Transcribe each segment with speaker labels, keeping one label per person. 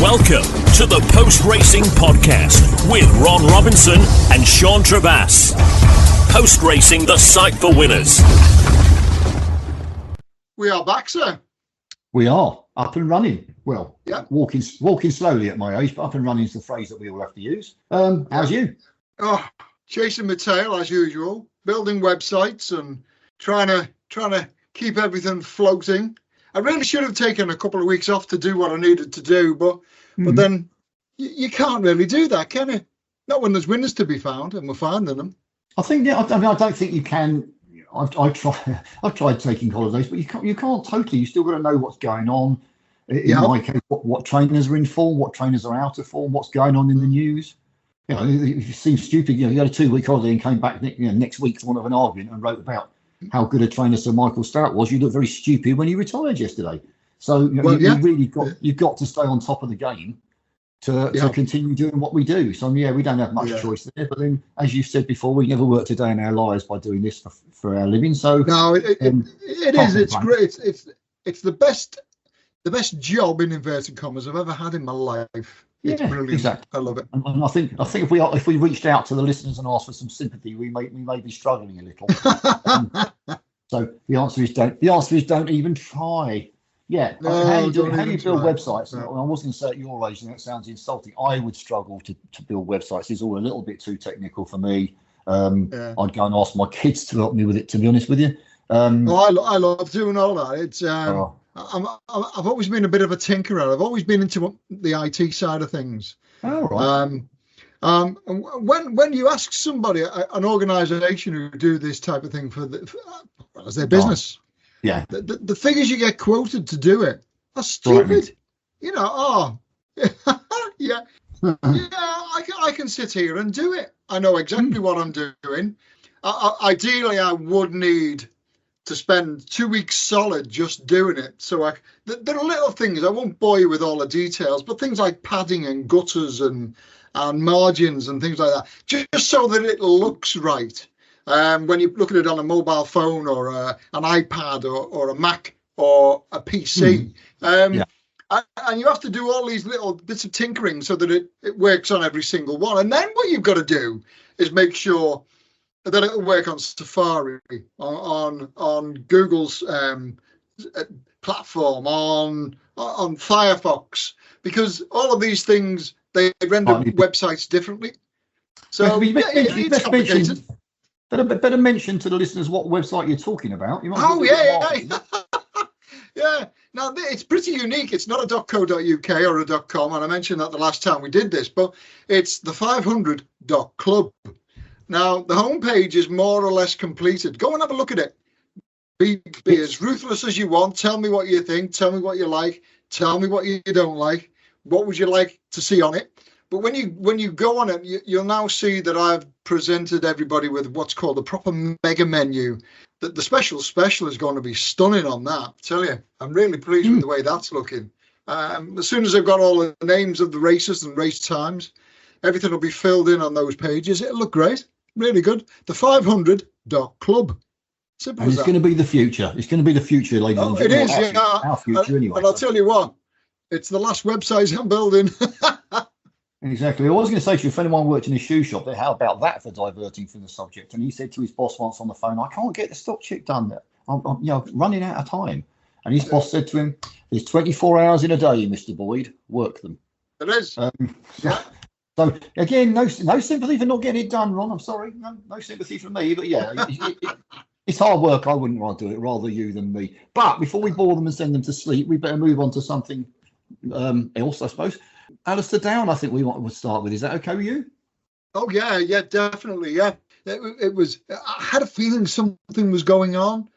Speaker 1: Welcome to the Post Racing Podcast with Ron Robinson and Sean Travass. Post Racing, the site for winners.
Speaker 2: We are back, sir.
Speaker 3: We are up and running. Well,
Speaker 2: yeah,
Speaker 3: walking slowly at my age, but up and running is the phrase that we all have to use. How's you?
Speaker 2: Oh, chasing my tail as usual, building websites and trying to keep everything floating. I really should have taken a couple of weeks off to do what I needed to do, but then you can't really do that, can you? Not when there's winners to be found, and we're finding them.
Speaker 3: I think I don't think you can. I've tried taking holidays, but you can't totally. You still got to know what's going on. In my case, what trainers are in form, what trainers are out of form, what's going on in the news. You know, it seems stupid. You know, you had a 2-week holiday and came back next week to one of an argument and wrote about how good a trainer Sir Michael Stout was. You look very stupid when you retired yesterday. So you've got to stay on top of the game to continue doing what we do. So we don't have much choice there. But then, as you said before, we never worked a day in our lives by doing this for our living. So
Speaker 2: no, it is. It's great. It's the best job in inverted commas I've ever had in my life. It's brilliant. Exactly. I love it.
Speaker 3: And I think if we reached out to the listeners and asked for some sympathy, we may be struggling a little. So the answer is don't even try. Yeah.
Speaker 2: No,
Speaker 3: how you build websites? No. I was going to say at your age, and that sounds insulting. I would struggle to build websites. It's all a little bit too technical for me. I'd go and ask my kids to help me with it, to be honest with you.
Speaker 2: I love doing all that. It's I've always been a bit of a tinkerer. I've always been into the IT side of things.
Speaker 3: Oh, right.
Speaker 2: When you ask somebody, an organisation who do this type of thing as their business, the figures you get quoted to do it are stupid. Right. You know, I can sit here and do it. I know exactly what I'm doing. Ideally, I would need to spend 2 weeks solid just doing it. So there are little things, I won't bore you with all the details, but things like padding and gutters and margins and things like that, just so that it looks right. When you look at it on a mobile phone or an iPad or a Mac or a PC. And you have to do all these little bits of tinkering so that it works on every single one. And then what you've got to do is make sure that it'll work on Safari, on Google's platform, on Firefox, because all of these things, they render websites differently. So it's complicated.
Speaker 3: Better mention to the listeners what website you're talking about.
Speaker 2: Yeah. Now, it's pretty unique. It's not a .co.uk or a .com, and I mentioned that the last time we did this, but it's the 500.club. Now, the homepage is more or less completed. Go and have a look at it. Be as ruthless as you want. Tell me what you think. Tell me what you like. Tell me what you don't like. What would you like to see on it? But when you go on it, you'll now see that I've presented everybody with what's called a proper mega menu. That the special is going to be stunning on that. I tell you, I'm really pleased with the way that's looking. As soon as I've got all the names of the races and race times, everything will be filled in on those pages. It'll look great. Really good. The 500.club. Simple as that.
Speaker 3: It's going to be the future. It's going to be the future, ladies and gentlemen.
Speaker 2: It is,
Speaker 3: our future anyway.
Speaker 2: And I'll tell you what, it's the last website I'm building.
Speaker 3: Exactly. I was going to say to you, if anyone worked in a shoe shop, how about that for diverting from the subject? And he said to his boss once on the phone, I can't get the stock check done. I'm running out of time. And his boss said to him, there's 24 hours in a day, Mr. Boyd. Work them.
Speaker 2: It is.
Speaker 3: So again, no sympathy for not getting it done, Ron. I'm sorry, no sympathy for me. But it's hard work. I wouldn't want to do it, rather you than me. But before we bore them and send them to sleep, we better move on to something else, I suppose. Alistair Down, I think we want to start with. Is that okay with you?
Speaker 2: Oh yeah, definitely. Yeah, it was. I had a feeling something was going on.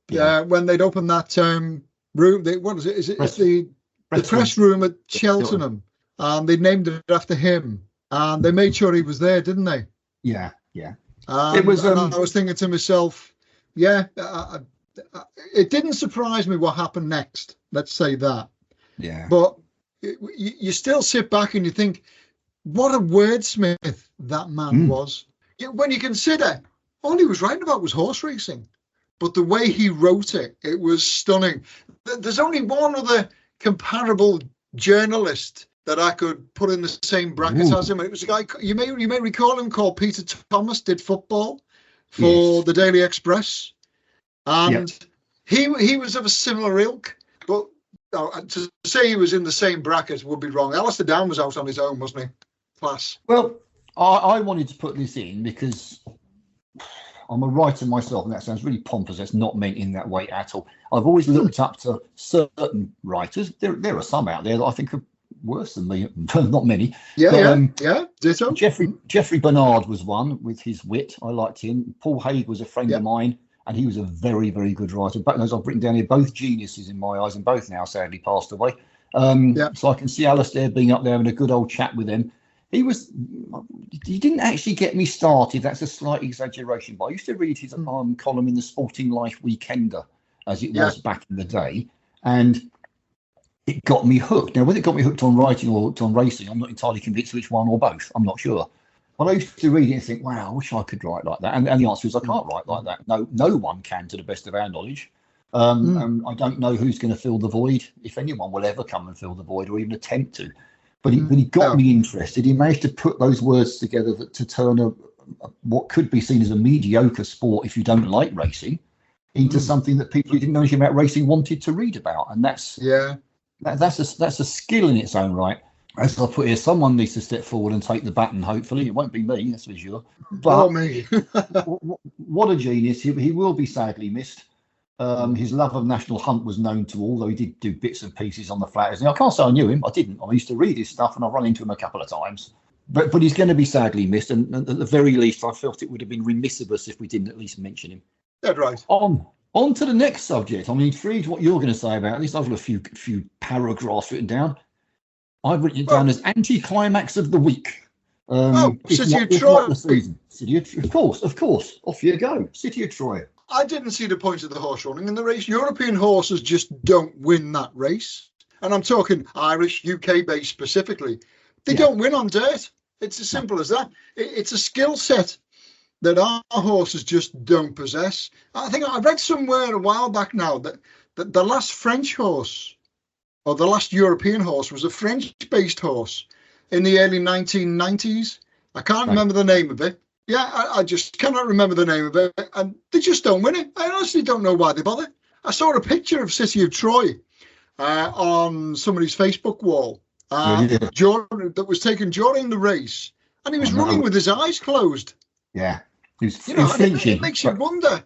Speaker 2: When they'd opened that room. What is it? It's the press room at Cheltenham. And they named it after him, and they made sure he was there, didn't they?
Speaker 3: Yeah.
Speaker 2: It was. I was thinking to myself, it didn't surprise me what happened next. Let's say that.
Speaker 3: Yeah.
Speaker 2: But you still sit back and you think, what a wordsmith that man was. When you consider all he was writing about was horse racing, but the way he wrote it, it was stunning. There's only one other comparable journalist that I could put in the same bracket as him. It was a guy, you may recall him, called Peter Thomas, did football for the Daily Express. And he was of a similar ilk, but to say he was in the same bracket would be wrong. Alistair Down was out on his own, wasn't he? Class.
Speaker 3: Well, I wanted to put this in because I'm a writer myself, and that sounds really pompous. That's not meant in that way at all. I've always looked up to certain writers. There are some out there that I think are worse than me, not many.
Speaker 2: Ditto.
Speaker 3: Geoffrey Bernard was one with his wit. I liked him. Paul Haig was a friend of mine, and he was a very, very good writer. Both those I've written down here, both geniuses in my eyes, and both now sadly passed away. So I can see Alistair being up there having a good old chat with them. He didn't actually get me started. That's a slight exaggeration, but I used to read his column in the Sporting Life Weekender, as it was back in the day, and it got me hooked. Now, whether it got me hooked on writing or hooked on racing, I'm not entirely convinced which one or both. I'm not sure. But I used to read it and think, wow, I wish I could write like that. And the answer is I can't write like that. No one can, to the best of our knowledge. And I don't know who's going to fill the void, if anyone will ever come and fill the void or even attempt to. But he got me interested. He managed to put those words together to turn what could be seen as a mediocre sport, if you don't like racing, into something that people who didn't know anything about racing wanted to read about. And that's a skill in its own right. As I put here, someone needs to step forward and take the baton. Hopefully, it won't be me, that's for sure. But
Speaker 2: me.
Speaker 3: What a genius! He will be sadly missed. His love of National Hunt was known to all, though he did do bits and pieces on the flatters. Now, I can't say I knew him. I didn't. I used to read his stuff, and I've run into him a couple of times. But he's going to be sadly missed, and at the very least, I felt it would have been remiss of us if we didn't at least mention him.
Speaker 2: That's right.
Speaker 3: On to the next subject. I'm intrigued what you're going to say about this. I've got a few paragraphs written down. I've written it down as anti-climax of the week.
Speaker 2: City of Troy.
Speaker 3: The season. Of course. Off you go. City of Troy.
Speaker 2: I didn't see the point of the horse running in the race. European horses just don't win that race. And I'm talking Irish, UK-based specifically. They don't win on dirt. It's as simple as that. It's a skill set that our horses just don't possess. I think I read somewhere a while back now that the last French horse, or the last European horse, was a French-based horse in the early 1990s. I can't remember the name of it. Yeah, I just cannot remember the name of it. And they just don't win it. I honestly don't know why they bother. I saw a picture of City of Troy on somebody's Facebook wall that was taken during the race. And he was running with his eyes closed.
Speaker 3: Yeah.
Speaker 2: It makes you wonder,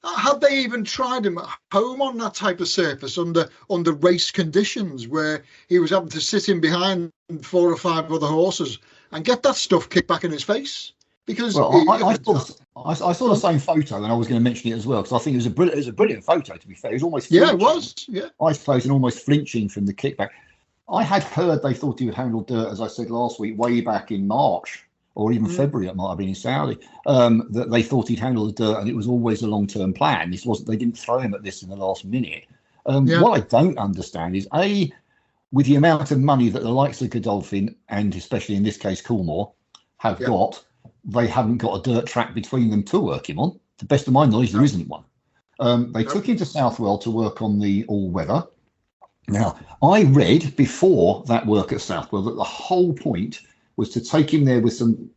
Speaker 2: had they even tried him at home on that type of surface under race conditions where he was having to sit in behind 4 or 5 other horses and get that stuff kicked back in his face? Because
Speaker 3: I saw the same photo, and I was going to mention it as well, because I think it was a brilliant photo, to be fair. It was almost flinching.
Speaker 2: Yeah, it was. Yeah.
Speaker 3: Eyes closed and almost flinching from the kickback. I had heard they thought he would handle dirt, as I said last week, way back in March or even February, it might have been in Saudi, that they thought he'd handle the dirt, and it was always a long-term plan. They didn't throw him at this in the last minute. What I don't understand is, with the amount of money that the likes of Godolphin, and especially in this case Coolmore, have got, they haven't got a dirt track between them to work him on. To the best of my knowledge, there isn't one. They took him to Southwell to work on the all-weather. Now, I read before that work at Southwell that the whole point was to take him there with some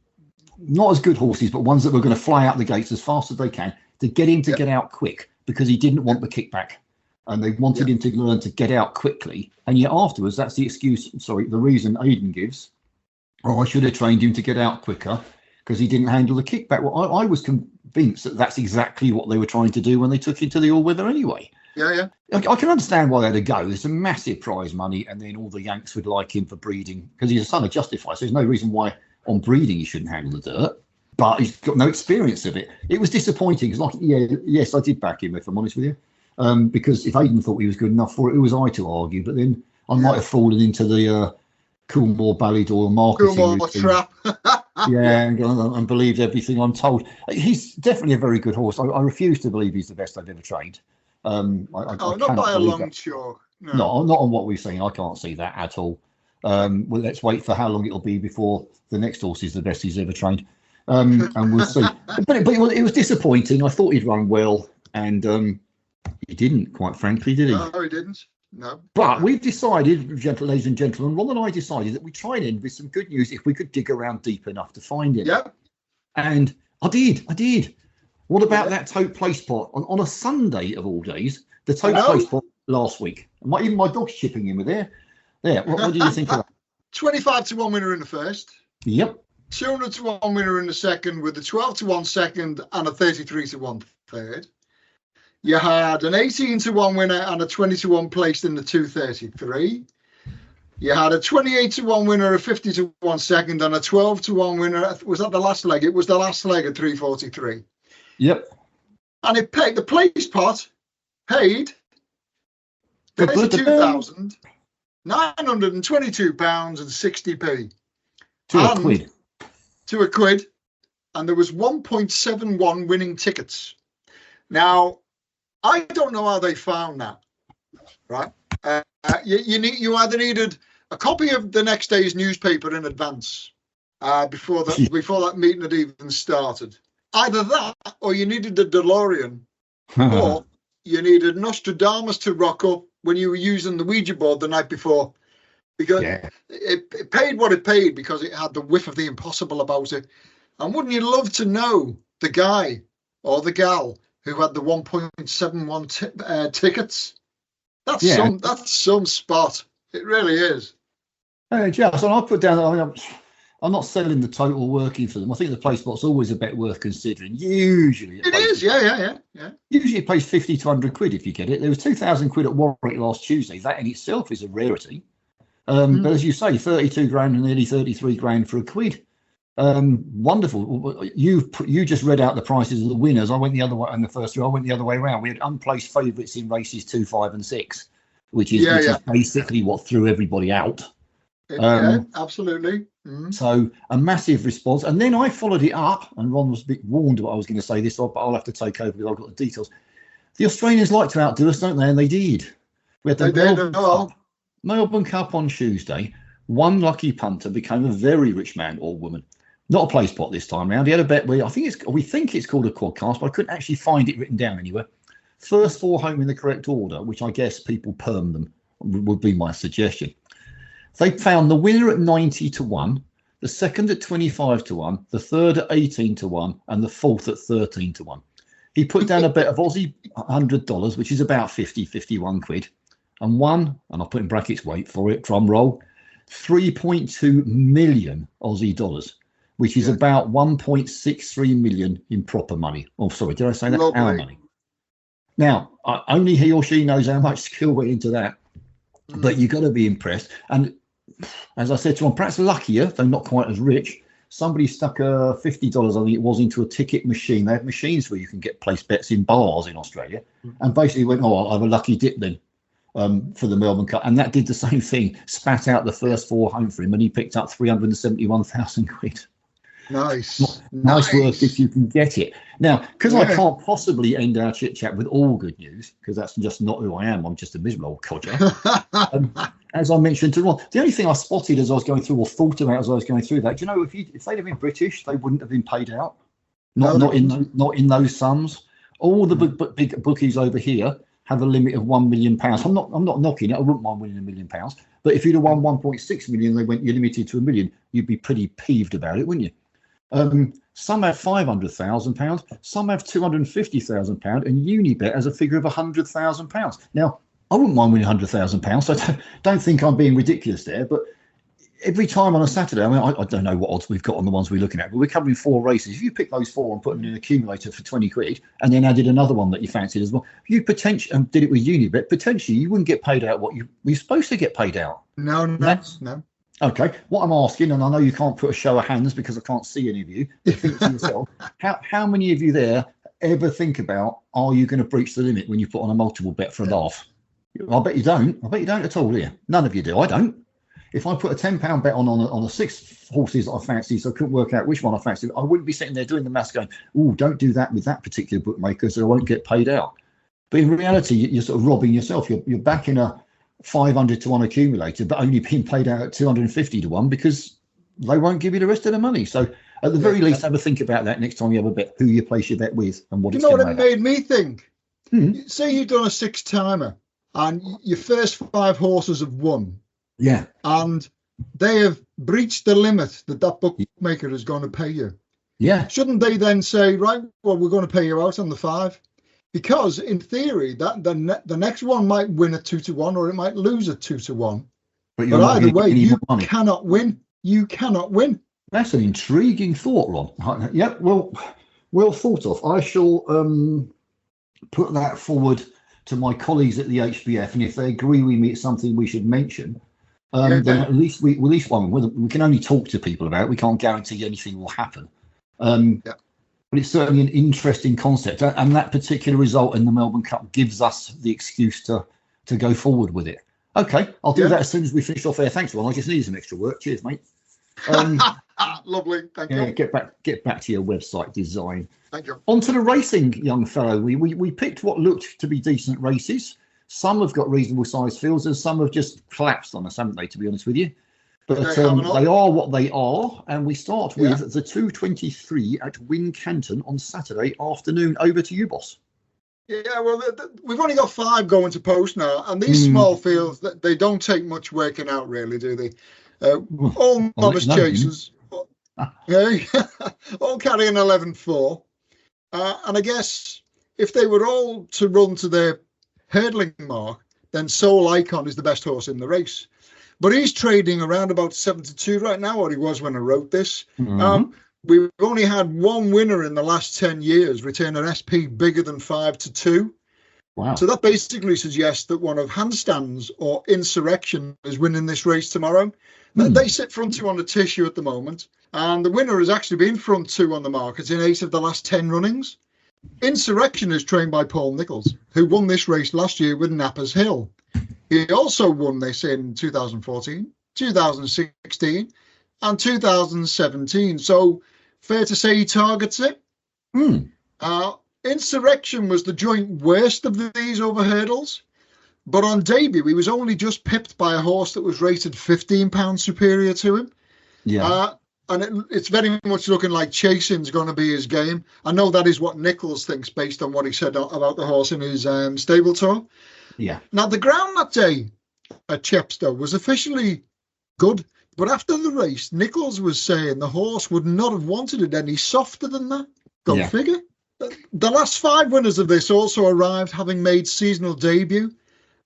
Speaker 3: not as good horses, but ones that were going to fly out the gates as fast as they can, to get him to get out quick, because he didn't want the kickback. And they wanted him to learn to get out quickly. And yet afterwards, that's the reason Aidan gives. I should have trained him to get out quicker because he didn't handle the kickback. Well, I was convinced that that's exactly what they were trying to do when they took him to the all-weather anyway.
Speaker 2: Yeah.
Speaker 3: I can understand why they had to go. There's some massive prize money, and then all the Yanks would like him for breeding because he's a son of Justify. So there's no reason why on breeding he shouldn't handle the dirt. But he's got no experience of it. It was disappointing. It's yes, I did back him, if I'm honest with you. Because if Aidan thought he was good enough for it, who was I to argue? But then I might have fallen into the Coolmore Ballydoyle marketing
Speaker 2: Coolmore trap.
Speaker 3: and believed everything I'm told. He's definitely a very good horse. I refuse to believe he's the best I've ever trained.
Speaker 2: Not by a long shot.
Speaker 3: No, not on what we've seen. I can't see that at all. Well, let's wait for how long it'll be before the next horse is the best he's ever trained, and we'll see. But it was disappointing. I thought he'd run well, and he didn't. Quite frankly, did he?
Speaker 2: No, he didn't. No.
Speaker 3: But we've decided, ladies and gentlemen, Ron and I decided that we try and end with some good news if we could dig around deep enough to find it.
Speaker 2: Yeah.
Speaker 3: And I did. What about that tote Placepot on a Sunday of all days? The tote Placepot last week. Even my dog's chipping in with there. There. What do you think of that?
Speaker 2: 25 to 1 winner in the first.
Speaker 3: Yep.
Speaker 2: 200 to 1 winner in the second, with a 12 to 1 second and a 33 to 1 third. You had an 18 to 1 winner and a 20 to 1 placed in the 233. You had a 28 to 1 winner, a 50 to 1 second, and a 12 to 1 winner. Was that the last leg? It was the last leg at 343.
Speaker 3: Yep.
Speaker 2: And it paid, the Placepot paid £32,922.60.
Speaker 3: To a quid.
Speaker 2: To a quid. And there was 1.71 winning tickets. Now, I don't know how they found that, right? You either needed a copy of the next day's newspaper in advance before that meeting had even started. Either that, or you needed the DeLorean, or you needed Nostradamus to rock up when you were using the Ouija board the night before, because it paid what it paid because it had the whiff of the impossible about it. And wouldn't you love to know the guy or the gal who had the 1.71 tickets? That's some spot. It really is.
Speaker 3: Just, and I put down. I'm not selling the total working for them. I think the Placepot's always a bet worth considering. Usually
Speaker 2: it is. Yeah.
Speaker 3: Usually it pays 50 to 100 quid if you get it. There was 2,000 quid at Warwick last Tuesday. That in itself is a rarity. But as you say, 32 grand and nearly 33 grand for a quid. Wonderful. You just read out the prices of the winners. I went the other way in the first two. I went the other way around. We had unplaced favourites in races 2, 5 and 6, which is basically what threw everybody out.
Speaker 2: Absolutely.
Speaker 3: So a massive response. And then I followed it up, and Ron was a bit warned what I was going to say this, but I'll have to take over because I've got the details. The Australians like to outdo us, don't they? And they did. We had the Melbourne Cup on Tuesday. One lucky punter became a very rich man or woman. Not a Placepot this time round. He had a bet where we think it's called a quadcast, but I couldn't actually find it written down anywhere. First 4 home in the correct order, which I guess people perm them, would be my suggestion. They found the winner at 90 to 1, the second at 25 to 1, the third at 18 to 1, and the fourth at 13 to 1. He put down a bet of Aussie $100, which is about 51 quid, and won, and I'll put in brackets, wait for it, drum roll, 3.2 million Aussie dollars, which is about 1.63 million in proper money. Oh, sorry, did I say that?
Speaker 2: Lovely.
Speaker 3: Our money. Now, only he or she knows how much skill went into that, but you've got to be impressed. And as I said to him, perhaps luckier, though not quite as rich, somebody stuck $50, I think it was, into a ticket machine. They have machines where you can get place bets in bars in Australia, and basically went, I'll have a lucky dip then for the Melbourne Cup. And that did the same thing, spat out the first 4 home for him, and he picked up 371,000 quid.
Speaker 2: Nice
Speaker 3: work if you can get it. Now, because I can't possibly end our chit chat with all good news, because that's just not who I am. I'm just a miserable old codger. As I mentioned to Ron, the only thing I spotted as I was going through, or thought about as I was going through that, do you know, if they'd have been British, they wouldn't have been paid out. Not in those sums. All the big bookies over here have a limit of £1 million. I'm not knocking it. I wouldn't mind winning £1 million. But if you'd have won 1.6 million, they went, you're limited to £1 million. You'd be pretty peeved about it, wouldn't you? Some have £500,000, some have £250,000, and Unibet has a figure of £100,000. Now, I wouldn't mind winning £100,000, so don't think I'm being ridiculous there. But every time on a Saturday, I don't know what odds we've got on the ones we're looking at, but we're covering 4 races. If you pick those 4 and put them in an accumulator for 20 quid, and then added another one that you fancied as well, you potentially, and did it with Unibet, potentially you wouldn't get paid out what you're supposed to get paid out.
Speaker 2: No.
Speaker 3: Okay, what I'm asking, and I know you can't put a show of hands because I can't see any of you, but think to yourself, how many of you there ever think about, are you going to breach the limit when you put on a multiple bet for a laugh? I bet you don't. I bet you don't at all, do you? None of you do. I don't. If I put a £10 bet on the 6 horses that I fancy, so I couldn't work out which one I fancied, I wouldn't be sitting there doing the maths going, don't do that with that particular bookmaker so I won't get paid out. But in reality, you're sort of robbing yourself. You're backing a 500 to 1 accumulator, but only being paid out at 250 to 1 because they won't give you the rest of the money. So at the very least, have a think about that next time you have a bet, who you place your bet with and what it's going to make.
Speaker 2: You know what it made me think? Say you've done a 6-timer and your first 5 horses have won.
Speaker 3: Yeah.
Speaker 2: And they have breached the limit that bookmaker is going to pay you.
Speaker 3: Yeah.
Speaker 2: Shouldn't they then say, right, well, we're going to pay you out on the 5? Because in theory, that the next one might win at 2-1, or it might lose at 2-1. But either way, you cannot win. You cannot win.
Speaker 3: That's an intriguing thought, Ron. Yeah, well thought of. I shall put that forward to my colleagues at the HBF, and if they agree with me, it's something we should mention. Then at least we can only talk to people about it. We can't guarantee anything will happen. But it's certainly an interesting concept, and that particular result in the Melbourne Cup gives us the excuse to go forward with it. Okay, I'll do that as soon as we finish off air. Thanks, Ron. I just needed some extra work. Cheers, mate.
Speaker 2: Lovely, thank you.
Speaker 3: Get back to your website design.
Speaker 2: Thank you.
Speaker 3: On to the racing, young fellow. We picked what looked to be decent races. Some have got reasonable sized fields, and some have just collapsed on us, haven't they? To be honest with you. But they are what they are, and we start with the 223 at Wincanton on Saturday afternoon. Over to you, boss.
Speaker 2: Yeah, well, we've only got 5 going to post now, and these small fields, they don't take much working out, really, do they? All novice chasers, all carrying 11.4, and I guess if they were all to run to their hurdling mark, then Soul Icon is the best horse in the race. But he's trading around about 7-2 right now, or he was when I wrote this. We've only had 1 winner in the last 10 years retain an SP bigger than 5-2.
Speaker 3: Wow.
Speaker 2: So that basically suggests that one of Handstands or Insurrection is winning this race tomorrow. They sit front 2 on the tissue at the moment, and the winner has actually been front 2 on the market in 8 of the last 10 runnings. Insurrection is trained by Paul Nicholls, who won this race last year with Nappers Hill. He also won this in 2014, 2016, and 2017. So fair to say he targets it. Insurrection was the joint worst of these over hurdles, but on debut he was only just pipped by a horse that was rated £15 superior to him. And it's very much looking like chasing's going to be his game. I know that is what Nicholls thinks based on what he said about the horse in his stable tour. Now the ground that day at Chepstow was officially good, but after the race Nicholls was saying the horse would not have wanted it any softer than that. Go figure. The last 5 winners of this also arrived having made seasonal debut,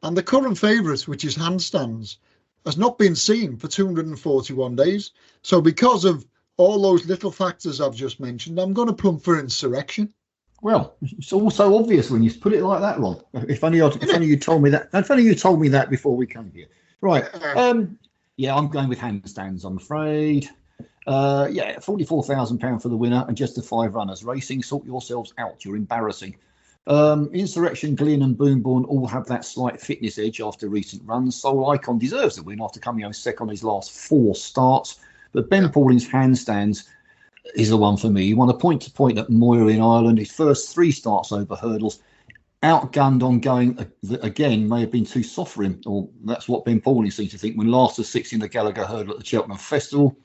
Speaker 2: and the current favourite, which is Handstands, has not been seen for 241 days. So because of all those little factors I've just mentioned, I'm going to plump for Insurrection.
Speaker 3: Well, it's also obvious when you put it like that, Ron. If only you told me that. If only you told me that before we came here. Right. I'm going with Handstands, I'm afraid. £44,000 for the winner and just the 5 runners. Racing, sort yourselves out. You're embarrassing. Insurrection, Glyn and Boombourne all have that slight fitness edge after recent runs. Soul Icon deserves the win after coming home second on his last 4 starts. But Ben Pauling's Handstands is the one for me. He won a point-to-point at Moira in Ireland. His first 3 starts over hurdles. Outgunned on going again may have been too soft for him, or that's what Ben Pauling seems to think when last was 6th in the Gallagher hurdle at the Cheltenham Festival.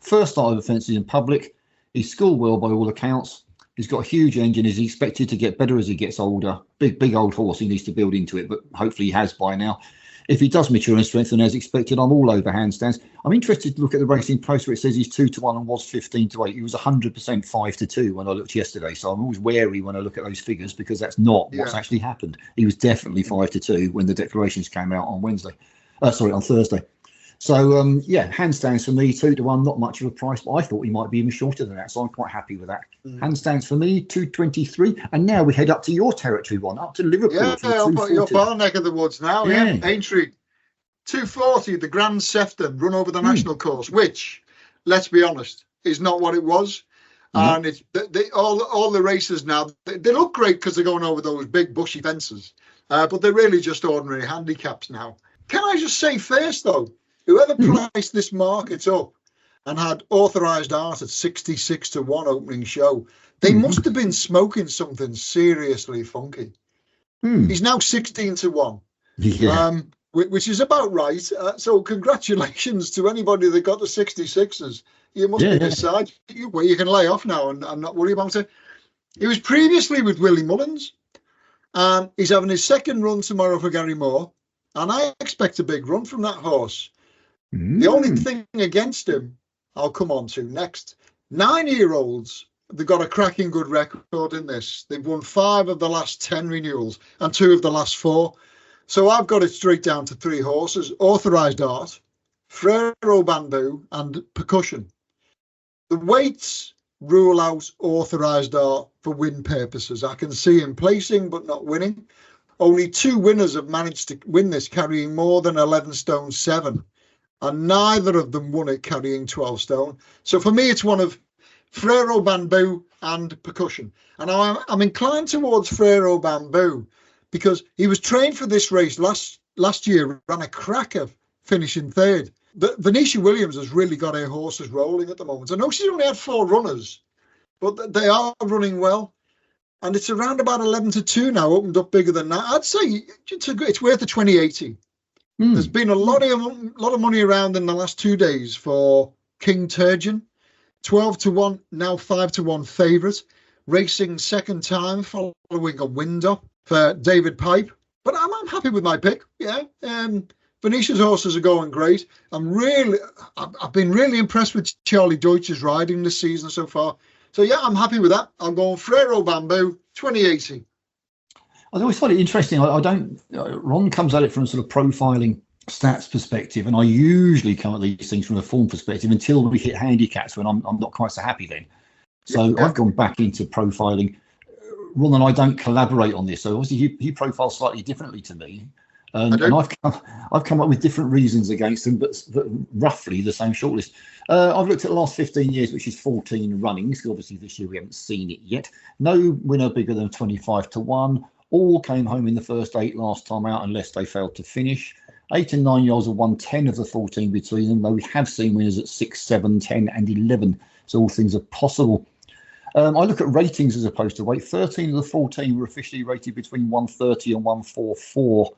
Speaker 3: First start over fences in public. He's scored well by all accounts. He's got a huge engine. He's expected to get better as he gets older. Big old horse. He needs to build into it, but hopefully he has by now. If he does mature and strengthen as expected, I'm all over Handstands. I'm interested to look at the Racing Post where it says he's 2-1 and was 15-8. He was 100% 5-2 when I looked yesterday. So I'm always wary when I look at those figures because that's not what's actually happened. He was definitely 5-2 when the declarations came out on on Thursday. So, Handstands for me, 2-1, not much of a price, but I thought he might be even shorter than that, so I'm quite happy with that. Handstands for me, 223, and now we head up to your territory, Ron, up to Liverpool.
Speaker 2: Your far neck of the woods now, Aintree. 240, the Grand Sefton, run over the national course, which, let's be honest, is not what it was. And it's all the races now, they look great because they're going over those big bushy fences, but they're really just ordinary handicaps now. Can I just say first, though, whoever priced this market up and had authorised art at 66-1 opening show, they must have been smoking something seriously funky. He's now 16-1, which is about right. So congratulations to anybody that got the 66s. You must be beside where you can lay off now and not worry about it. He was previously with Willie Mullins. And he's having his second run tomorrow for Gary Moore. And I expect a big run from that horse. The only thing against him, I'll come on to next. 9-year-olds, they've got a cracking good record in this. They've won 5 of the last 10 renewals and 2 of the last 4. So I've got it straight down to 3 horses: Authorised Art, Frero Bamboo, and Percussion. The weights rule out Authorised Art for win purposes. I can see him placing but not winning. Only 2 winners have managed to win this carrying more than 11 stone 7. And neither of them won it carrying 12 stone. So for me, it's one of Frero Bamboo and Percussion. And I'm inclined towards Frero Bamboo because he was trained for this race last year, ran a cracker finishing 3rd. But Venetia Williams has really got her horses rolling at the moment. I know she's only had 4 runners, but they are running well. And it's around about 11-2 now, opened up bigger than that. I'd say it's worth a 2080. There's been a lot of money around in the last 2 days for King Turgeon, 12-1, now 5-1 favourite, racing second time following a wind-up for David Pipe. But I'm happy with my pick. Yeah, Venetia's horses are going great. I've been really impressed with Charlie Deutsch's riding this season so far. So yeah, I'm happy with that. I'm going Frero Bamboo, 2080.
Speaker 3: I always find it interesting. Ron comes at it from a sort of profiling stats perspective, and I usually come at these things from a form perspective until we hit handicaps when I'm not quite so happy then. So yeah. I've gone back into profiling. Ron and I don't collaborate on this, so obviously he profiles slightly differently to me, and I've come up with different reasons against them, but roughly the same shortlist. I've looked at the last 15 years, which is 14 runnings. Obviously this year we haven't seen it yet. No winner bigger than 25-1. All came home in the first 8 last time out, unless they failed to finish. 8 and 9-year-olds have won 10 of the 14 between them, though we have seen winners at 6, 7, 10 and 11. So all things are possible. I look at ratings as opposed to weight. 13 of the 14 were officially rated between 130 and 144.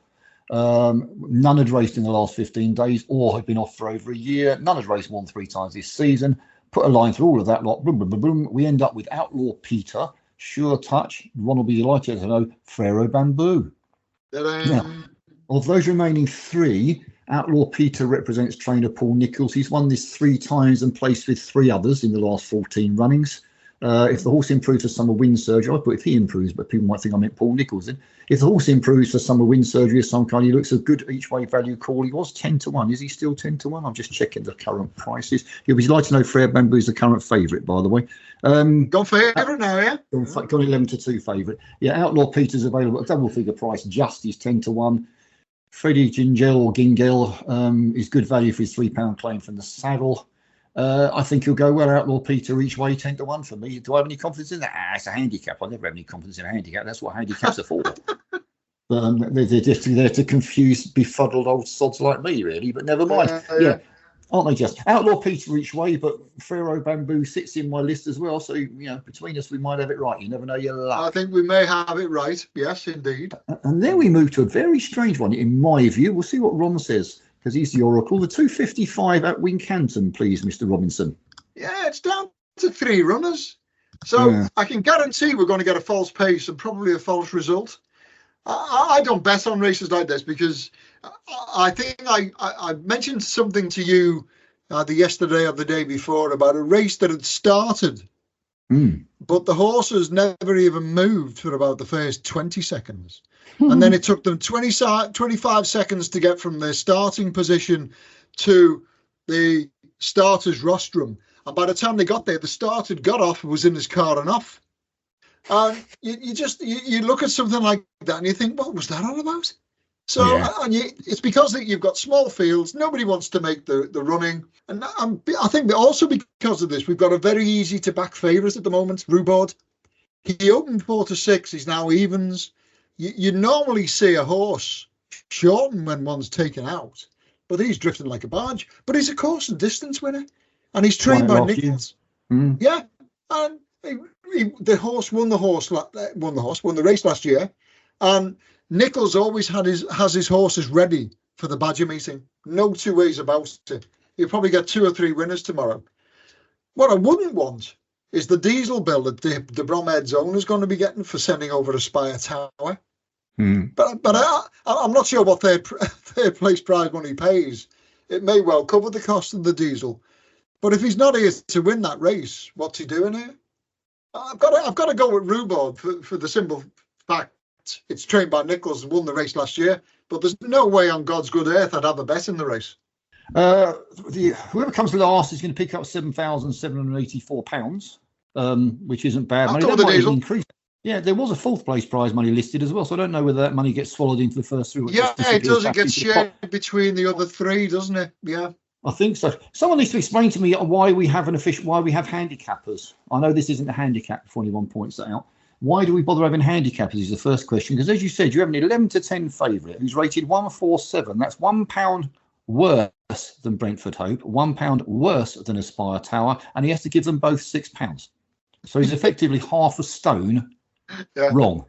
Speaker 3: None had raced in the last 15 days or had been off for over a year. None had raced more than 3 times this season. Put a line through all of that lot. Boom, boom, boom, boom. We end up with Outlaw Peter, Sure Touch. Ron will be delighted to know Frero Bamboo. Now, of those remaining 3, Outlaw Peter represents trainer Paul Nicholls. He's won this 3 times and placed with 3 others in the last 14 runnings. If the horse improves for summer wind surgery, I put if he improves, but people might think I meant Paul Nicholls then. If the horse improves for summer wind surgery of some kind, he looks a good each way value call. He was 10-1. Is he still 10-1? I'm just checking the current prices. You'll be delighted to know Frere Bamboo is the current favourite, by the way.
Speaker 2: Gone favourite now, yeah?
Speaker 3: Gone 11-2 favourite. Yeah, Outlaw Peter's available at double figure price. Just is 10-1. Freddie Gingell is good value for his £3 claim from the saddle. I think he'll go well. Outlaw Peter each way 10-1 for me. Do I have any confidence in that? It's a handicap. I never have any confidence in a handicap. That's what handicaps are for. They're just there to confuse befuddled old sods like me, really. But never mind. Yeah, aren't they just? Outlaw Peter each way, but Frero Bamboo sits in my list as well. So between us, we might have it right. You never know your luck.
Speaker 2: I think we may have it right. Yes, indeed.
Speaker 3: And then we move to a very strange one, in my view. We'll see what Ron says, because he's the oracle. The 255 at Wincanton, please, Mr. Robinson.
Speaker 2: Yeah, it's down to 3 runners. So I can guarantee we're going to get a false pace and probably a false result. I don't bet on races like this because I think I mentioned something to you yesterday or the day before about a race that had started, but the horses never even moved for about the first 20 seconds. And then it took them 25 seconds to get from their starting position to the starter's rostrum. And by the time they got there, the starter had got off and was in his car and off. And you look at something like that and you think, what was that all about? So it's because you've got small fields. Nobody wants to make the running. And I think that also because of this, we've got a very easy to back favourite at the moment, Rhubarb. He opened 4-6. He's now evens. You normally see a horse shorten when one's taken out, but he's drifting like a barge. But he's a course and distance winner, and he's trained by Nicholls. Yeah, and won the race last year, and Nicholls always has his horses ready for the Badger meeting. No 2 ways about it. You'll probably get 2 or 3 winners tomorrow. What I wouldn't want is the diesel bill that the Bromhead's owner is going to be getting for sending over Aspire Tower. But I'm not sure what their place prize money pays. It may well cover the cost of the diesel. But if he's not here to win that race, what's he doing here? I've got to go with Rhubarb for the simple fact it's trained by Nichols and won the race last year. But there's no way on God's good earth I'd have a bet in the race.
Speaker 3: Whoever comes last is going to pick up £7,784, which isn't bad money. That might increase. Yeah, there was a fourth place prize money listed as well, so I don't know whether that money gets swallowed into the first three.
Speaker 2: Yeah, it does. It gets shared between the other three, doesn't it? Yeah.
Speaker 3: I think so. Someone needs to explain to me why we have why we have handicappers. I know this isn't a handicap if anyone points that out. Why do we bother having handicappers is the first question. Because as you said, you have an 11 to 10 favourite who's rated 147. That's £1 worse than Brentford Hope, £1 worse than Aspire Tower, and he has to give them both £6. So he's effectively half a stone wrong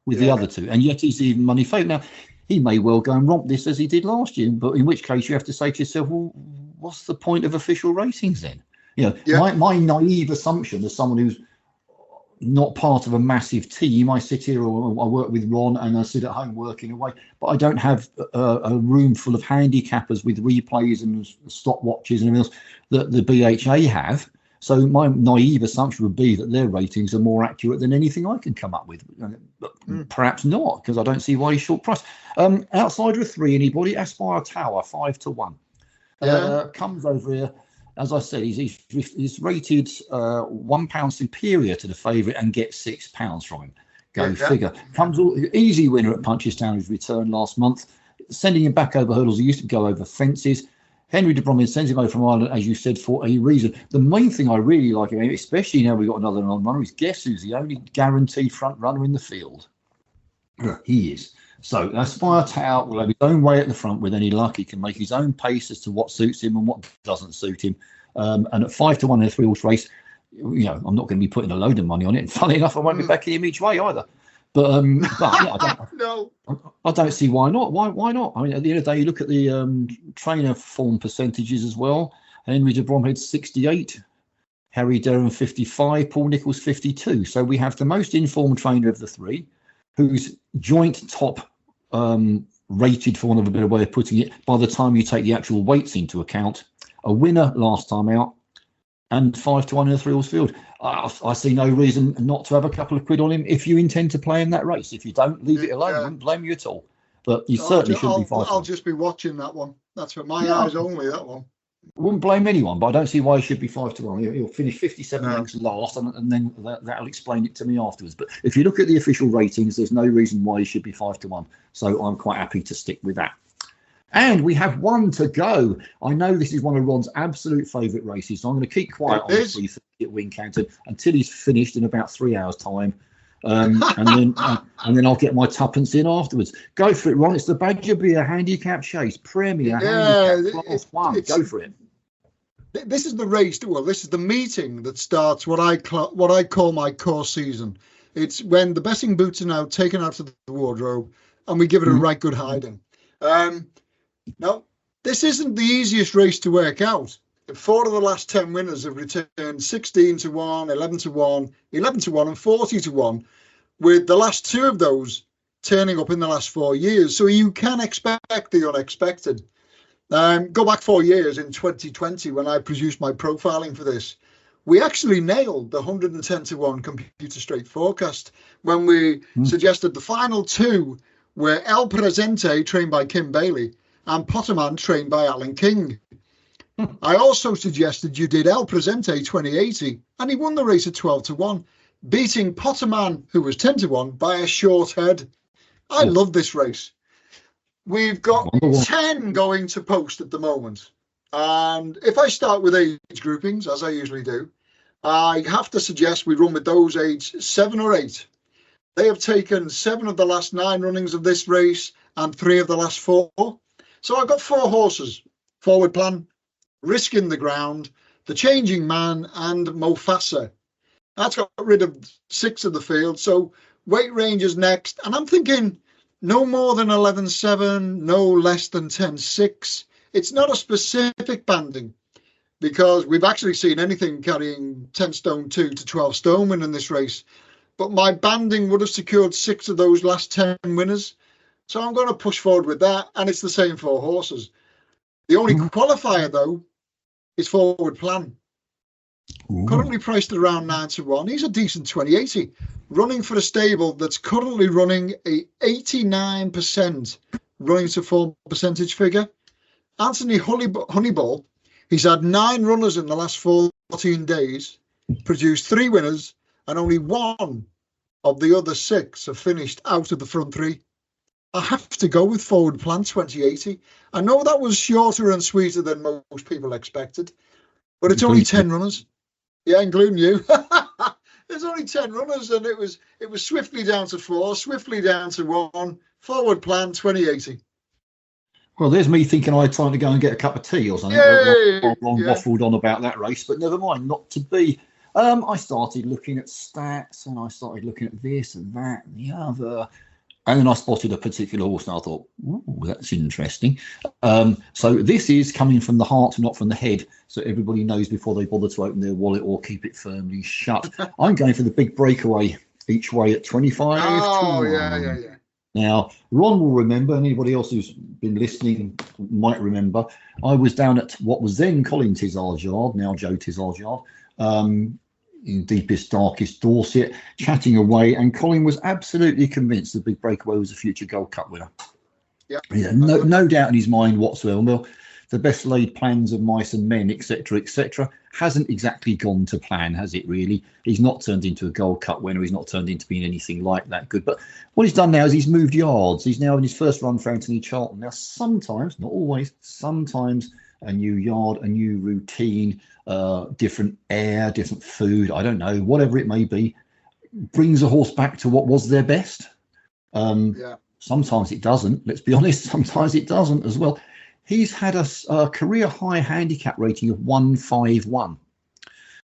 Speaker 3: with the other two, and yet he's even money favourite. Now, he may well go and romp this as he did last year, but in which case you have to say to yourself, well, what's the point of official ratings then? My naive assumption as someone who's not part of a massive team, I sit here or I work with Ron and I sit at home working away, but I don't have a room full of handicappers with replays and stopwatches and everything else that the BHA have. So my naive assumption would be that their ratings are more accurate than anything I can come up with. But perhaps not, because I don't see why he's short price. Outsider of 3, anybody? Aspire Tower, 5 to 1. Comes over here. As I said, he's rated £1 superior to the favourite and gets £6 from him. Go figure. Comes easy winner at Punchestown, his return last month. Sending him back over hurdles. He used to go over fences. Henry de Bromley sends him over from Ireland, as you said, for a reason. The main thing I really like him, especially now we've got another non-runner, is guess who's the only guaranteed front runner in the field? He is. So Aspire Tower will have his own way at the front with any luck. He can make his own pace as to what suits him and what doesn't suit him. And at 5 to 1 in a 3-horse race, I'm not going to be putting a load of money on it. And funnily enough, I won't be backing him each way either. But I don't see why not. Why not? I mean, at the end of the day, you look at the trainer form percentages as well. Henry de Bromhead 68, Harry Derham 55, Paul Nichols 52. So we have the most informed trainer of the three, who's joint top rated, for want of a better way of putting it, by the time you take the actual weights into account. A winner last time out, and 5 to 1 in a 3-horse field. I see no reason not to have a couple of quid on him if you intend to play in that race. If you don't, leave it alone. I wouldn't blame you at all. But you certainly shouldn't be 5 to 1.
Speaker 2: I'll just be watching that one. That's for my eyes only, that one.
Speaker 3: Wouldn't blame anyone, but I don't see why he should be 5 to 1. He'll finish 57 lengths last, and then that'll explain it to me afterwards. But if you look at the official ratings, there's no reason why he should be 5 to 1. So I'm quite happy to stick with that. And we have one to go. I know this is one of Ron's absolute favourite races, so I'm going to keep quiet on the 3:30 at Wincanton until he's finished in about 3 hours' time. And then I'll get my tuppence in afterwards. Go for it, Ron. It's the Badger Beer Handicap Chase Premier Handicap Class 1. Go for it.
Speaker 2: This is the race. Well, this is the meeting that starts what I call my course season. It's when the betting boots are now taken out of the wardrobe and we give it a right good hiding. Now, this isn't the easiest race to work out. 4 of the last 10 winners have returned 16 to 1, 11 to 1, 11 to 1 and 40 to 1, with the last 2 of those turning up in the last 4 years. So you can expect the unexpected. Go back 4 years in 2020 when I produced my profiling for this. We actually nailed the 110 to 1 computer straight forecast when we suggested the final 2 were El Presente, trained by Kim Bailey, and Potterman, trained by Alan King. I also suggested you did El Presente 2080, and he won the race at 12 to 1, beating Potterman, who was 10 to 1, by a short head. I love this race. We've got 10 going to post at the moment. And if I start with age groupings, as I usually do, I have to suggest we run with those aged 7 or 8. They have taken 7 of the last 9 runnings of this race and 3 of the last 4. So I've got 4 horses. Forward Plan, Risk in the Ground, The Changing Man, and Mofasa. That's got rid of 6 of the field. So weight range is next. And I'm thinking no more than 11.7, no less than 10.6. It's not a specific banding because we've actually seen anything carrying 10 stone 2 to 12 stone in this race. but my banding would have secured 6 of those last 10 winners. So I'm going to push forward with that, and it's the same for horses. The only qualifier, though, is Forward Plan. Ooh. Currently priced at around 9-1. He's a decent 2080, running for a stable that's currently running a 89% running to form percentage figure. Anthony Honeyball, he's had 9 runners in the last 14 days, produced 3 winners, and only 1 of the other 6 have finished out of the front 3. I have to go with Forward Plan 2080. I know that was shorter and sweeter than most people expected, but it's only 10 runners. Yeah, including you. There's only 10 runners, and it was swiftly down to 4, swiftly down to 1. Forward Plan 2080.
Speaker 3: Well, there's me thinking I had time to go and get a cup of tea or something. Waffled on about that race, but never mind, not to be. I started looking at stats, and I started looking at this and that and the other. And then I spotted a particular horse, and I thought, ooh, that's interesting. So this is coming from the heart, not from the head, so everybody knows before they bother to open their wallet or keep it firmly shut. I'm going for the big breakaway each way at 25.
Speaker 2: Oh, yeah.
Speaker 3: Now, Ron will remember, and anybody else who's been listening might remember, I was down at what was then Colin Tizard's yard, now Joe Tizard's yard, in deepest, darkest Dorset, chatting away, and Colin was absolutely convinced the big breakaway was a future Gold Cup winner.
Speaker 2: Yeah,
Speaker 3: no doubt in his mind whatsoever. Well, the best laid plans of mice and men, etc., hasn't exactly gone to plan, has it really? He's not turned into a Gold Cup winner. He's not turned into being anything like that good. But what he's done now is he's moved yards. He's now in his first run for Anthony Charlton. Now, sometimes, not always, sometimes a new yard, a new routine, different air, different food, I don't know, whatever it may be, brings a horse back to what was their best. Sometimes it doesn't, let's be honest, sometimes it doesn't as well. He's had a career high handicap rating of 151.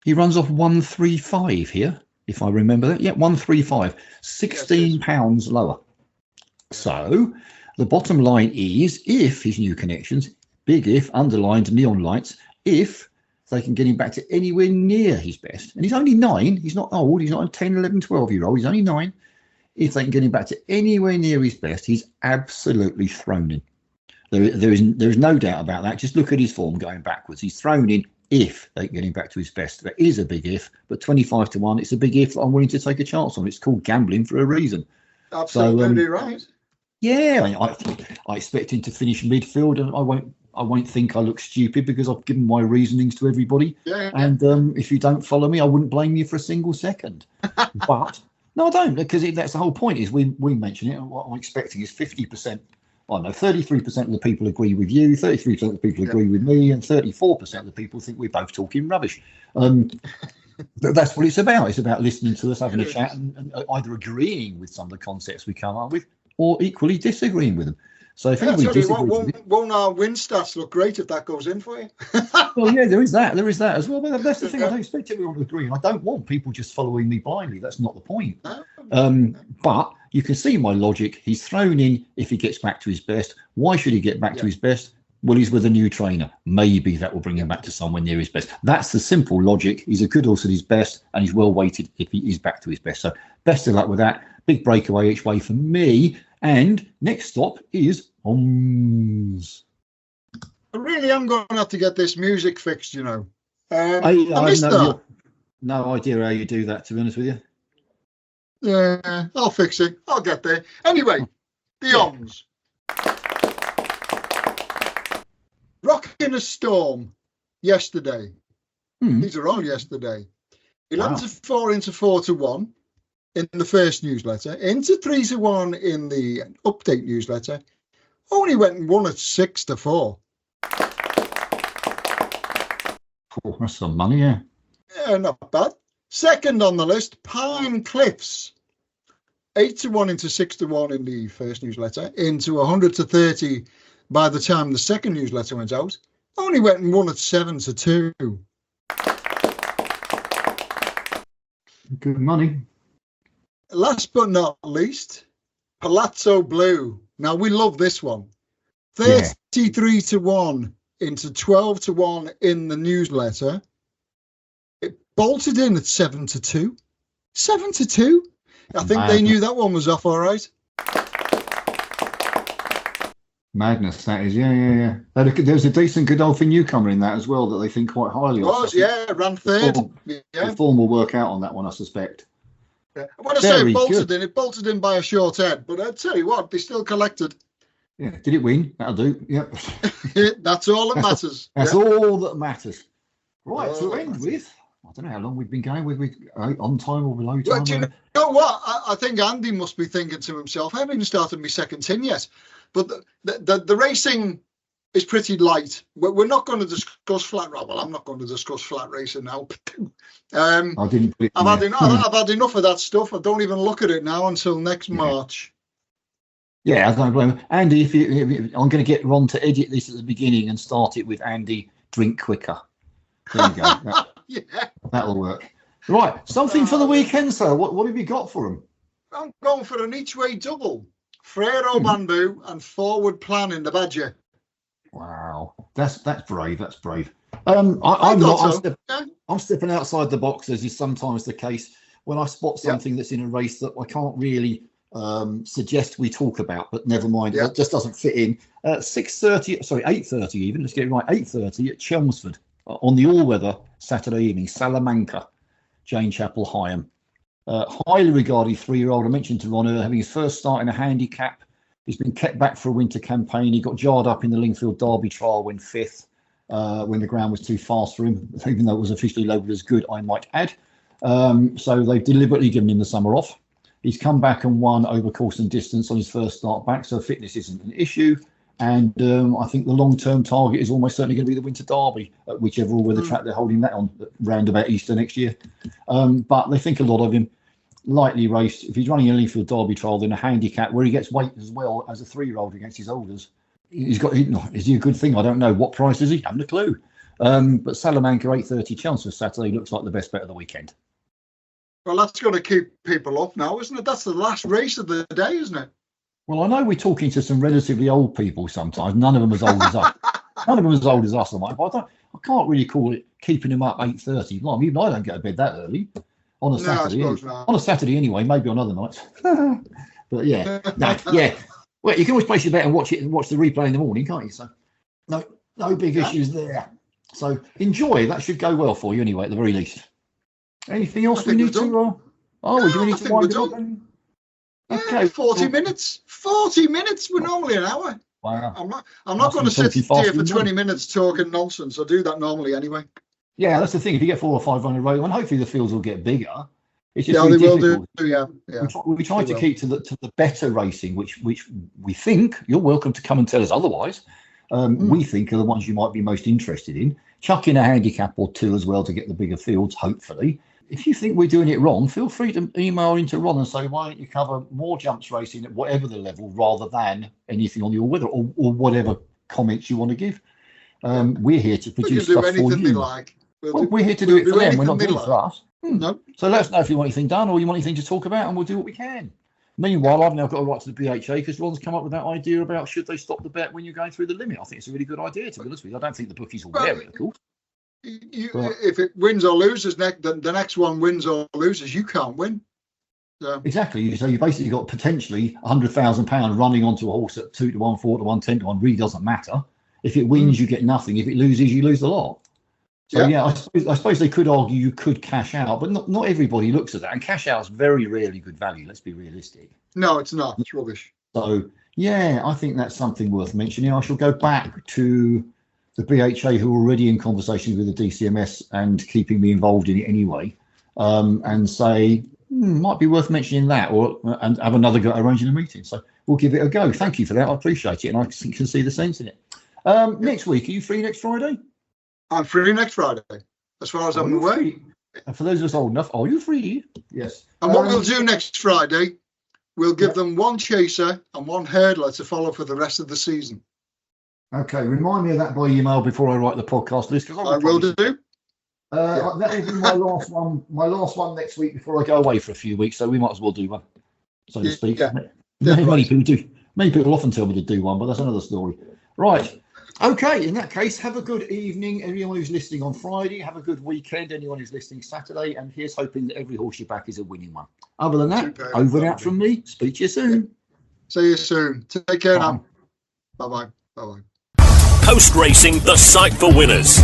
Speaker 3: He runs off 135 here, if I remember that. Yeah, 135, 16 pounds lower. So the bottom line is, if his new connections, big if, underlined neon lights, if they can get him back to anywhere near his best, and he's only 9, he's not old, he's not a 10, 11, 12-year-old, he's only 9. If they can get him back to anywhere near his best, he's absolutely thrown in. There is no doubt about that. Just look at his form going backwards. He's thrown in if they can get him back to his best. That is a big if, but 25-1, it's a big if that I'm willing to take a chance on. It's called gambling for a reason.
Speaker 2: Absolutely right.
Speaker 3: Yeah, I expect him to finish midfield, and I won't think I look stupid because I've given my reasonings to everybody.
Speaker 2: Yeah.
Speaker 3: And if you don't follow me, I wouldn't blame you for a single second. But no, I don't, because that's the whole point. Is we mention it, and what I'm expecting is 50%. I know 33% of the people agree with you, 33% of the people agree with me, and 34% of the people think we're both talking rubbish. That's what it's about. It's about listening to us, having a chat, and either agreeing with some of the concepts we come up with, or equally disagreeing with them. So if anybody disagrees,
Speaker 2: won't our win stats look great if that goes in for you?
Speaker 3: Well, yeah, there is that as well. But that's the thing. I don't expect everyone to agree. I don't want people just following me blindly. That's not the point. But you can see my logic. He's thrown in if he gets back to his best. Why should he get back to his best? Well, he's with a new trainer. Maybe that will bring him back to somewhere near his best. That's the simple logic. He's a good horse at his best, and he's well weighted if he is back to his best. So best of luck with that. Big breakaway each way for me. And next stop is Oms.
Speaker 2: I really am going to have to get this music fixed, you know.
Speaker 3: I have no idea how you do that, to be honest with you.
Speaker 2: Yeah, I'll fix it. I'll get there. Anyway, the Oms. Rocking a Storm yesterday. These are all yesterday. 11-4 into 4-1 in the first newsletter, into 3-1 in the update newsletter. Only went and won at 6-4.
Speaker 3: Oh, that's some money, yeah.
Speaker 2: Yeah, not bad. Second on the list, Pine Cliffs. 8-1 into 6-1 in the first newsletter, into 100-30 by the time the second newsletter went out. Only went and won at 7-2.
Speaker 3: Good money.
Speaker 2: Last but not least, Palazzo Blue. Now, we love this one. 33-1 into 12-1 in the newsletter. It bolted in at 7-2. 7-2? I think they knew that one was off all right.
Speaker 3: Madness, that is. Yeah. There's a decent Godolphin newcomer in that as well that they think quite highly of.
Speaker 2: Ran third.
Speaker 3: The form will work out on that one, I suspect.
Speaker 2: Yeah. When I say it bolted in by a short head, but I'll tell you what, they still collected.
Speaker 3: Yeah, did it win? That'll do. Yep.
Speaker 2: That's all that matters.
Speaker 3: That's all that matters. Right, to end with, I don't know how long we've been going with on time or below time.
Speaker 2: Well, do you know what? I think Andy must be thinking to himself, I haven't even started my second tin yet. But the racing is pretty light. We're not going to discuss flat. Well, I'm not going to discuss flat racing now.
Speaker 3: I didn't.
Speaker 2: I've had enough of that stuff. I don't even look at it now until next March.
Speaker 3: Yeah, I don't blame you. Andy, I'm going to get Ron to edit this at the beginning and start it with Andy, drink quicker. There you go. That'll work. Right, something for the weekend, sir. What have you got for them?
Speaker 2: I'm going for an each-way double. Frero Bamboo and Forward Plan in the Badger.
Speaker 3: Wow, that's brave. That's brave. I'm stepping outside the box, as is sometimes the case when I spot something that's in a race that I can't really suggest we talk about, but never mind, it just doesn't fit in. 8:30 even, let's get it right, 8:30 at Chelmsford on the all-weather Saturday evening, Salamanca, Jane Chapel, Higham. Highly regarded 3-year-old. I mentioned to Ron earlier, having his first start in a handicap. He's been kept back for a winter campaign. He got jarred up in the Lingfield Derby trial, went 5th when the ground was too fast for him, even though it was officially labelled as good, I might add. So they've deliberately given him the summer off. He's come back and won over course and distance on his first start back, so fitness isn't an issue. And I think the long-term target is almost certainly going to be the Winter Derby, at whichever all-weather track they're holding that on, round about Easter next year. But they think a lot of him, lightly raced. If he's running a Lingfield Derby trial, then a handicap where he gets weight as well as a 3-year-old against his olders. Is he a good thing? I don't know. What price is he? I haven't a clue. But Salamanca 8:30 Chelmsford Saturday looks like the best bet of the weekend.
Speaker 2: Well, that's going to keep people up now, isn't it? That's the last race of the day, isn't it?
Speaker 3: Well, I know we're talking to some relatively old people sometimes. None of them as old as us. None of them as old as us, but I can't really call it keeping him up 8:30. Well, even I don't go to bed that early on a Saturday. On a Saturday anyway, maybe on other nights. But yeah. Well, you can always place your bet and watch the replay in the morning, can't you? So no big issues there. So enjoy. That should go well for you anyway, at the very least. Anything else we need to? Do we need to wind it up?
Speaker 2: Okay, 40 minutes. 40 minutes. We're normally an hour.
Speaker 3: Wow.
Speaker 2: I'm not going to sit here for 20 minutes talking nonsense. I do that normally anyway.
Speaker 3: Yeah, that's the thing. If you get 4 or 5 on a row, and hopefully the fields will get bigger. It's just
Speaker 2: they will do. Yeah.
Speaker 3: We try to keep to the better racing, which we think, you're welcome to come and tell us otherwise. We think are the ones you might be most interested in. Chuck in a handicap or 2 as well to get the bigger fields, hopefully. If you think we're doing it wrong, feel free to email into Ron and say, why don't you cover more jumps racing at whatever the level rather than anything on your weather or whatever comments you want to give. We're here to produce stuff for you.
Speaker 2: Like.
Speaker 3: We're here to do it for them. We're not doing it for us.
Speaker 2: No.
Speaker 3: So let us know if you want anything done or you want anything to talk about, and we'll do what we can. Meanwhile, I've now got to write to the BHA because Ron's come up with that idea about should they stop the bet when you're going through the limit. I think it's a really good idea, to be honest with you. I don't think the bookies will wear it, of course.
Speaker 2: If it wins or loses, the next one wins or loses, you can't win. So.
Speaker 3: Exactly. So you basically got potentially £100,000 running onto a horse at 2 to 1, 4 to 1, 10 to 1. Really doesn't matter. If it wins, you get nothing. If it loses, you lose a lot. So I suppose they could argue you could cash out, but not everybody looks at that. And cash out is very rarely good value. Let's be realistic.
Speaker 2: No, it's not. It's rubbish.
Speaker 3: So I think that's something worth mentioning. I shall go back to the BHA, who are already in conversations with the DCMS and keeping me involved in it anyway, and say might be worth mentioning that, and have another go at arranging a meeting. So we'll give it a go. Thank you for that. I appreciate it, and I can see the sense in it. Next week, are you free next Friday?
Speaker 2: I'm free next Friday, as far as I'm aware.
Speaker 3: And for those of us old enough, are you free? Yes.
Speaker 2: And what we'll do next Friday, we'll give them 1 chaser and 1 hurdler to follow for the rest of the season.
Speaker 3: Okay, remind me of that by email before I write the podcast list.
Speaker 2: I will do.
Speaker 3: That will be my last one. My last one next week before I go away for a few weeks. So we might as well do one, so to speak.
Speaker 2: Yeah.
Speaker 3: Many people do. Many people often tell me to do one, but that's another story. Right. Okay, in that case, have a good evening. Anyone who's listening on Friday, have a good weekend. Anyone who's listening Saturday, and here's hoping that every horse you back is a winning one. Other than that, over and out from me. Speak to you soon.
Speaker 2: See you soon. Take care now. Bye-bye. Bye-bye.
Speaker 1: Post Racing, the site for winners.